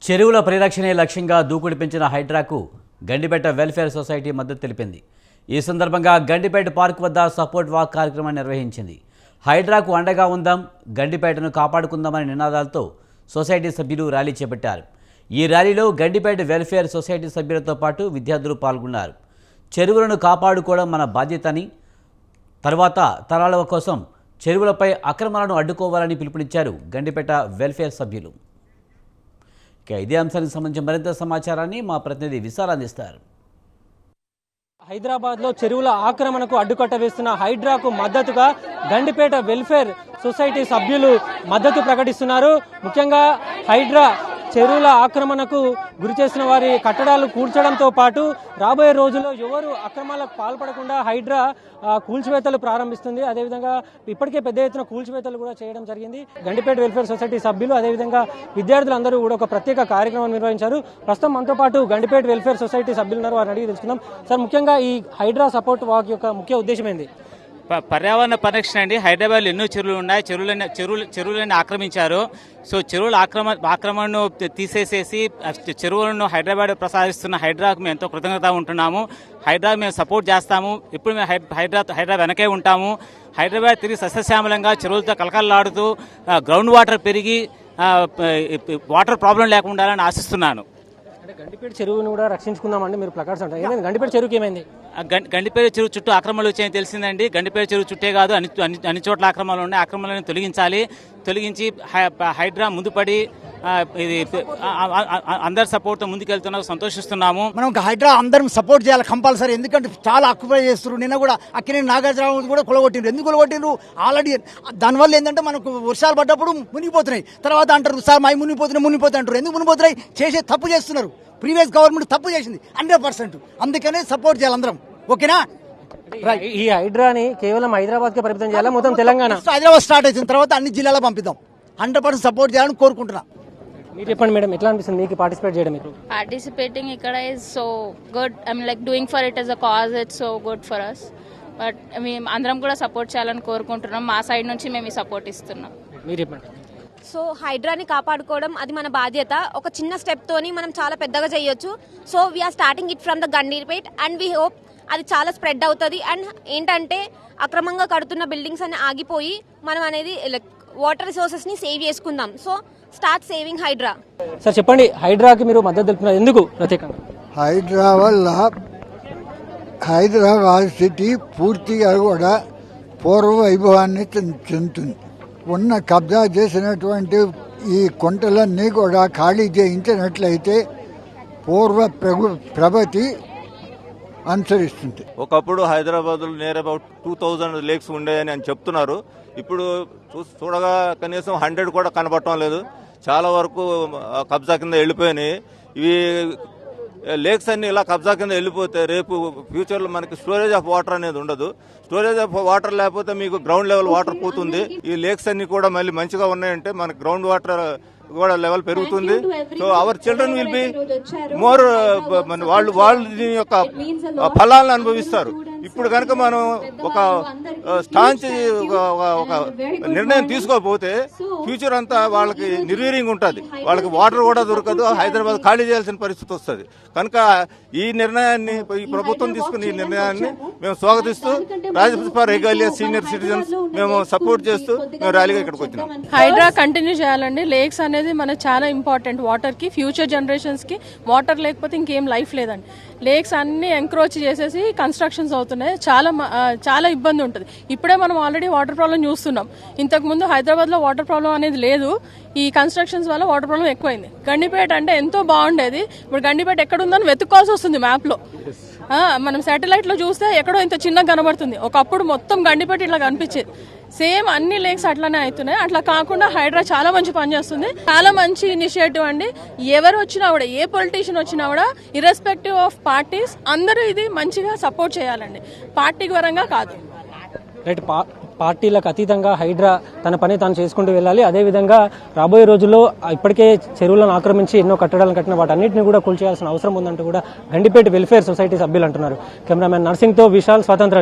చెరువుల పరిరక్షణే లక్ష్యంగా దూకుడు పెంచిన హైడ్రాకు గండిపేట వెల్ఫేర్ సొసైటీ మద్దతు తెలిపింది. ఈ సందర్భంగా గండిపేట పార్క్ వద్ద సపోర్ట్ వాక్ కార్యక్రమాన్ని నిర్వహించింది. హైడ్రాకు అండగా ఉందాం, గండిపేటను కాపాడుకుందామనే నినాదాలతో సొసైటీ సభ్యులు ర్యాలీ చేపట్టారు. ఈ ర్యాలీలో గండిపేట వెల్ఫేర్ సొసైటీ సభ్యులతో పాటు విద్యార్థులు పాల్గొన్నారు. చెరువులను కాపాడుకోవడం మన బాధ్యతని, తర్వాత తరాల కోసం చెరువులపై అక్రమాలను అడ్డుకోవాలని పిలుపునిచ్చారు గండిపేట వెల్ఫేర్ సభ్యులు. ఇదే అంశానికి సంబంధించిన మరింత సమాచారాన్ని మా ప్రతినిధి విశాల్ అందిస్తారు. హైదరాబాద్లో చెరువుల ఆక్రమణకు అడ్డుకట్ట వేస్తున్న హైడ్రాకు మద్దతుగా గండిపేట వెల్ఫేర్ సొసైటీ సభ్యులు మద్దతు ప్రకటిస్తున్నారు. ముఖ్యంగా హైడ్రా చెరువుల ఆక్రమణకు గురి చేసిన వారి కట్టడాలు కూల్చడంతో పాటు రాబోయే రోజుల్లో ఎవరు అక్రమాలకు పాల్పడకుండా హైడ్రా కూల్చివేతలు ప్రారంభిస్తుంది. అదేవిధంగా ఇప్పటికే పెద్ద ఎత్తున కూల్చివేతలు కూడా చేయడం జరిగింది. గండిపేట వెల్ఫేర్ సొసైటీ సభ్యులు అదేవిధంగా విద్యార్థులందరూ కూడా ఒక ప్రత్యేక కార్యక్రమం నిర్వహించారు. ప్రస్తుతం మనతో పాటు గండిపేట వెల్ఫేర్ సొసైటీ సభ్యులు ఉన్నారు, వారిని అడిగి తెలుసుకుందాం. సార్, ముఖ్యంగా ఈ హైడ్రా సపోర్ట్ వాక్ యొక్క ముఖ్య ఉద్దేశం ఏంది? పర్యావరణ పరిరక్షణ అండి. హైదరాబాద్లో ఎన్నో చెరువులు ఉన్నాయి, చెరువులను ఆక్రమించారు. సో చెరువుల ఆక్రమణను తీసేసేసి చెరువులను హైదరాబాద్ ప్రసాదిస్తున్న హైడ్రాకు మేము ఎంతో కృతజ్ఞత ఉంటున్నాము. హైడ్రా మేము సపోర్ట్ చేస్తాము. ఇప్పుడు మేము హైడ్రా వెనకే ఉంటాము. హైదరాబాద్ తిరిగి సస్యశ్యామలంగా చెరువులతో కలకలలాడుతూ గ్రౌండ్ వాటర్ పెరిగి వాటర్ ప్రాబ్లం లేకుండా ఉండాలని ఆశిస్తున్నాను. అంటే గండిపేట చెరువును కూడా రక్షించుకుందామండి మీరు ప్లకార్డ్స్ అంటారు. ఏమైంది గండిపేట చెరువుకి ఏమైంది? గండిపేట చెరువు చుట్టూ ఆక్రమణలు వచ్చాయని తెలిసిందండి. గండిపేట చెరువు చుట్టే కాదు, అన్ని చోట్ల ఆక్రమణలు ఉన్నాయి. ఆక్రమణలను తొలగించి హైడ్రా ముందుపడి ఇది అందరి సపోర్ట్తో ముందుకెళ్తున్నా సంతోషిస్తున్నాము. మనం హైడ్రా అందరం సపోర్ట్ చేయాలి కంపల్సరీ. ఎందుకంటే చాలా ఆక్యుపై చేస్తున్నారు. నిన్న కూడా అక్కడే నాగార్జున కూడా కొలగొట్టిండ్రు. ఎందుకు కొలగొట్టిండ్రు? ఆల్రెడీ దానివల్ల ఏంటంటే మనకు వర్షాలు పడ్డప్పుడు మునిగిపోతున్నాయి. తర్వాత అంటారు సార్ మై మునిగిపోతాయి అంటారు. ఎందుకు మునిగిపోతున్నాయి? చేసే తప్పు చేస్తున్నారు. ప్రీవియస్ గవర్నమెంట్ తప్పు చేసింది 100%. అందుకనే సపోర్ట్ చేయాలి అందరం. ఓకేనా? ఈ హైడ్రాని కేవలం హైదరాబాద్ కే పరిమితం చేయాలా? మొత్తం తెలంగాణ హైదరాబాద్ స్టార్ట్ అయిన తర్వాత అన్ని జిల్లాలో పంపిద్దాం. 100% సపోర్ట్ చేయాలని కోరుకుంటున్నా. మీరు చెప్పండి మేడం, ఎట్లా అనిపిస్తుంది మీకు పార్టిసిపేట్ చేయడం? Participating ఇక్కడ is so good. I mean, like doing for it as a cause, it's so good for us. But మేము అందరం కూడా సపోర్ట్ చేయాలని కోరుకుంటున్నాం. మా సైడ్ నుంచి మేము ఈ సపోర్ట్ ఇస్తున్నాం. మీరు చెప్పండి. సో హైడ్రాని కాపాడుకోవడం అది మన బాధ్యత. ఒక చిన్న స్టెప్ తోని మనం చాలా పెద్దగా చేయొచ్చు. So we're starting it from the Gandipet and we hope అది చాలా స్ప్రెడ్ అవుతుంది. అండ్ ఏంటంటే అక్రమంగా కడుతున్న బిల్డింగ్స్ అన్ని ఆగిపోయి మనం అనేది వాటర్ రిసోర్సెస్ ని సేవ్ చేసుకుందాం. So start saving Hydraa. Sir చెప్పండి, హైడ్రాకి మీరు మద్దతు తెలుపుతున్నారు, ఎందుకు ప్రత్యేకంగా? హైడ్రా వల్ల హైదరాబాద్ సిటీ పూర్తిగా కూడా పూర్వ వైభవాన్ని చెందుతుంది. ఉన్న కబ్జా చేసినటువంటి ఈ కుంటలన్నీ కూడా ఖాళీ చేయించినట్లయితే పూర్వ ప్రగతి అనుసరిస్తుంది. ఒకప్పుడు హైదరాబాద్లో నియర్ అబౌట్ 2000 లేక్స్ ఉండేయని అని చెప్తున్నారు. ఇప్పుడు చూడగా కనీసం 100 కూడా కనబడటం లేదు. చాలా వరకు కబ్జా కింద వెళ్ళిపోయినాయి. ఇవి లేక్స్ అన్ని ఇలా కబ్జా కింద వెళ్ళిపోతే రేపు ఫ్యూచర్లో మనకి స్టోరేజ్ ఆఫ్ వాటర్ అనేది ఉండదు. స్టోరేజ్ ఆఫ్ వాటర్ లేకపోతే మీకు గ్రౌండ్ లెవెల్ వాటర్ పోతుంది. ఈ లేక్స్ అన్ని కూడా మళ్ళీ మంచిగా ఉన్నాయంటే మనకి గ్రౌండ్ వాటర్ కూడా లెవెల్ పెరుగుతుంది. So our children will be more వాళ్ళు దీని యొక్క ఫలాలను అనుభవిస్తారు. ఇప్పుడు కనుక మనం ఒక స్టాంచ్ ఒక నిర్ణయం తీసుకోకపోతే ఫ్యూచర్ అంతా వాళ్ళకి నిర్వీర్యంగా ఉంటుంది. వాళ్ళకి వాటర్ కూడా దొరకదు. హైదరాబాద్ ఖాళీ చేయాల్సిన పరిస్థితి వస్తుంది. కనుక ఈ నిర్ణయాన్ని, ఈ ప్రభుత్వం తీసుకున్న ఈ నిర్ణయాన్ని మేము స్వాగతిస్తూ రాజ్యసభ రెగాలియా సీనియర్ సిటిజన్స్ మేము సపోర్ట్ చేస్తూ మేము ర్యాలీగా ఇక్కడికి వచ్చినాం. హైడ్రా కంటిన్యూ చేయాలండి. లేక్స్ అనేది మనకు చాలా ఇంపార్టెంట్. వాటర్ కి, ఫ్యూచర్ జనరేషన్స్ కి వాటర్ లేకపోతే ఇంకేం లైఫ్ లేదండి. లేక్స్ అన్ని ఎంక్రోచ్ చేసేసి కన్స్ట్రక్షన్స్ అవుతున్నాయి. చాలా ఇబ్బంది ఉంటుంది. ఇప్పుడే మనం ఆల్రెడీ వాటర్ ప్రాబ్లం చూస్తున్నాం. ఇంతకు ముందు హైదరాబాద్ లో వాటర్ ప్రాబ్లం అనేది లేదు. ఈ కన్స్ట్రక్షన్స్ వల్ల వాటర్ ప్రాబ్లం ఎక్కువైంది. గండిపేట అంటే ఎంతో బాగుండేది. ఇప్పుడు గండిపేట ఎక్కడుందని వెతుక్కోవాల్సి వస్తుంది మ్యాప్ లో. మనం శాటిలైట్ లో చూస్తే ఎక్కడో ఇంత చిన్నగా కనబడుతుంది. ఒకప్పుడు మొత్తం గండిపేట ఇట్లా కనిపించేది. సేమ్ అన్ని లేక్స్ అట్లానే అవుతున్నాయి. అట్లా కాకుండా హైడ్రా చాలా మంచి పని చేస్తుంది. చాలా మంచి ఇనిషియేటివ్ అండి. ఎవరు వచ్చినా కూడా, ఏ పొలిటీషియన్ వచ్చినా కూడా, ఇర్రెస్పెక్టివ్ ఆఫ్ పార్టీస్, అందరూ ఇది మంచిగా సపోర్ట్ చేయాలండి. పార్టీ పరంగా కాదు. రైట్, పార్టీలకు అతీతంగా హైడ్రా తన పని తాను చేసుకుంటూ వెళ్ళాలి. అదేవిధంగా రాబోయే రోజుల్లో ఇప్పటికే చెరువులను ఆక్రమించి ఎన్నో కట్టడాలను కట్టిన వాటన్నిటిని కూడా కూల్చేయాల్సిన అవసరం ఉందంటూ కూడా గండిపేట వెల్ఫేర్ సొసైటీ సభ్యులు అంటున్నారు. కెమెరామెన్ నర్సింగ్తో విశాల్, స్వతంత్ర.